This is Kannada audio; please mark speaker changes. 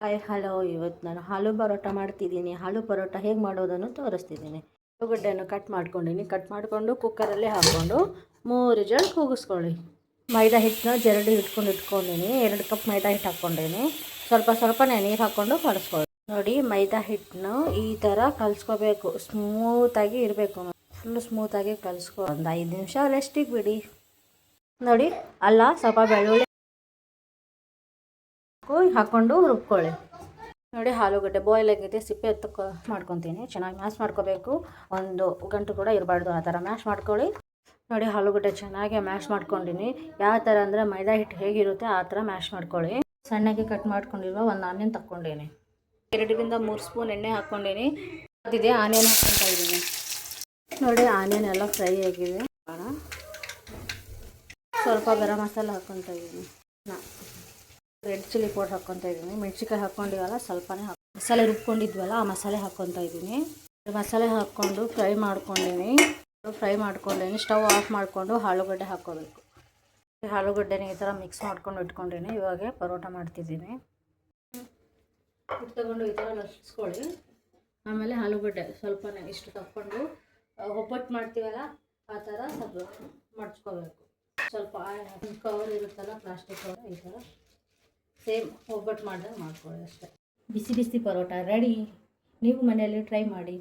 Speaker 1: ಹಾಯ್ ಹಲೋ, ಇವತ್ತು ನಾನು ಆಲೂ ಪರೋಟ ಮಾಡ್ತಿದ್ದೀನಿ. ಆಲೂ ಪರೋಟ ಹೇಗೆ ಮಾಡೋದನ್ನು ತೋರಿಸ್ತಿದ್ದೀನಿ. ಆಲೂಗಡ್ಡೆಯನ್ನು ಕಟ್ ಮಾಡ್ಕೊಂಡಿನಿ. ಕಟ್ ಮಾಡಿಕೊಂಡು ಕುಕ್ಕರಲ್ಲಿ ಹಾಕ್ಕೊಂಡು 3 ವಿಸಿಲ್ ಕೂಗಿಸ್ಕೊಳ್ಳಿ. ಮೈದಾ ಹಿಟ್ಟನ್ನ ಜರಡಿ ಇಟ್ಕೊಂಡಿನಿ. 2 ಕಪ್ ಮೈದಾ ಹಿಟ್ಟು ಹಾಕ್ಕೊಂಡೀನಿ. ಸ್ವಲ್ಪನೇ ನೀರು ಹಾಕ್ಕೊಂಡು ಕಲಿಸ್ಕೊಳ್ಳಿ. ನೋಡಿ, ಮೈದಾ ಹಿಟ್ಟನ್ನು ಈ ಥರ ಕಲಿಸ್ಕೋಬೇಕು. ಸ್ಮೂತಾಗಿ ಇರಬೇಕು. ಫುಲ್ಲು ಸ್ಮೂತಾಗಿ ಕಲಿಸ್ಕೊ. ಒಂದು 5 ನಿಮಿಷ ರೆಸ್ಟಿಗೆ ಬಿಡಿ. ನೋಡಿ, ಅಲ್ಲ ಸ್ವಲ್ಪ ಬೆಳ್ಳುಳ್ಳಿ ಹಾಕ್ಕೊಂಡು ರುಬ್ಕೊಳ್ಳಿ. ನೋಡಿ, ಆಲೂಗಡ್ಡೆ ಬಾಯ್ಲ್ ಆಗಿದೆ. ಸಿಪ್ಪೆ ಎತ್ತಕ್ಕೆ ಮಾಡ್ಕೊತೀನಿ. ಚೆನ್ನಾಗಿ ಮ್ಯಾಶ್ ಮಾಡ್ಕೋಬೇಕು. 1 ಗಂಟೆ ಕೂಡ ಇರಬಾರ್ದು. ಆ ಥರ ಮ್ಯಾಶ್ ಮಾಡ್ಕೊಳ್ಳಿ. ನೋಡಿ, ಆಲೂಗಡ್ಡೆ ಚೆನ್ನಾಗಿ ಮ್ಯಾಶ್ ಮಾಡ್ಕೊಂಡಿನಿ. ಯಾವ ಥರ ಅಂದರೆ ಮೈದಾ ಹಿಟ್ಟು ಹೇಗಿರುತ್ತೆ ಆ ಥರ ಮ್ಯಾಶ್ ಮಾಡ್ಕೊಳ್ಳಿ. ಸಣ್ಣಗೆ ಕಟ್ ಮಾಡ್ಕೊಂಡಿರುವ 1 ಆನಿಯನ್ ತಕ್ಕೊಂಡೀನಿ. 2ರಿಂದ 3 ಸ್ಪೂನ್ ಎಣ್ಣೆ ಹಾಕ್ಕೊಂಡೀನಿ. ಅದಿದೆ ಆನಿಯನ್ ಹಾಕ್ಕೊತಾ ಇದ್ದೀನಿ. ನೋಡಿ, ಆನಿಯನ್ ಎಲ್ಲ ಫ್ರೈ ಆಗಿದೆ. ಸ್ವಲ್ಪ ಗರಂ ಮಸಾಲ ಹಾಕ್ಕೊತಾ ಇದ್ದೀನಿ. ರೆಡ್ ಚಿಲ್ಲಿ ಪೌಡರ್ ಹಾಕ್ಕೊತಾ ಇದ್ದೀನಿ. ಮೆಣಸಿನ್ಕಾಯಿ ಹಾಕ್ಕೊಂಡಿವಲ್ಲ ಸ್ವಲ್ಪನೇ ಮಸಾಲೆ ರುಬ್ಕೊಂಡಿದ್ವಲ್ಲ ಆ ಮಸಾಲೆ ಹಾಕ್ಕೊತಾ ಇದ್ದೀನಿ. ಮಸಾಲೆ ಹಾಕ್ಕೊಂಡು ಫ್ರೈ ಮಾಡ್ಕೊಂಡೀನಿ. ಸ್ಟವ್ ಆಫ್ ಮಾಡಿಕೊಂಡು ಆಲೂಗಡ್ಡೆ ಹಾಕ್ಕೋಬೇಕು. ಆಲೂಗಡ್ಡೆನ ಈ ಥರ ಮಿಕ್ಸ್ ಮಾಡ್ಕೊಂಡು ಇಟ್ಕೊಂಡೀನಿ. ಇವಾಗ ಪರೋಟ ಮಾಡ್ತಿದ್ದೀನಿ. ತಗೊಂಡು ಈ ಥರ ಲಟ್ಟಿಸ್ಕೊಳ್ಳಿ. ಆಮೇಲೆ ಆಲೂಗಡ್ಡೆ ಸ್ವಲ್ಪನೇ ಇಷ್ಟು ತಕ್ಕೊಂಡು ಒಬ್ಬಟ್ಟು ಮಾಡ್ತೀವಲ್ಲ ಆ ಥರ ಸ್ವಲ್ಪ ಮಡ್ಚ್ಕೋಬೇಕು. ಸ್ವಲ್ಪ ಕವರ್ ಇರುತ್ತಲ್ಲ, ಪ್ಲಾಸ್ಟಿಕ್ ಕವರ್, ಈ ಥರ ಸೇಮ್ ಒಬ್ಬಟ್ಟು ಮಾಡ್ದಂಗೆ ಮಾಡ್ಕೊಳ್ಳಿ ಅಷ್ಟೇ. ಬಿಸಿ ಬಿಸಿ ಪರೋಟ ರೆಡಿ. ನೀವು ಮನೆಯಲ್ಲಿ ಟ್ರೈ ಮಾಡಿ.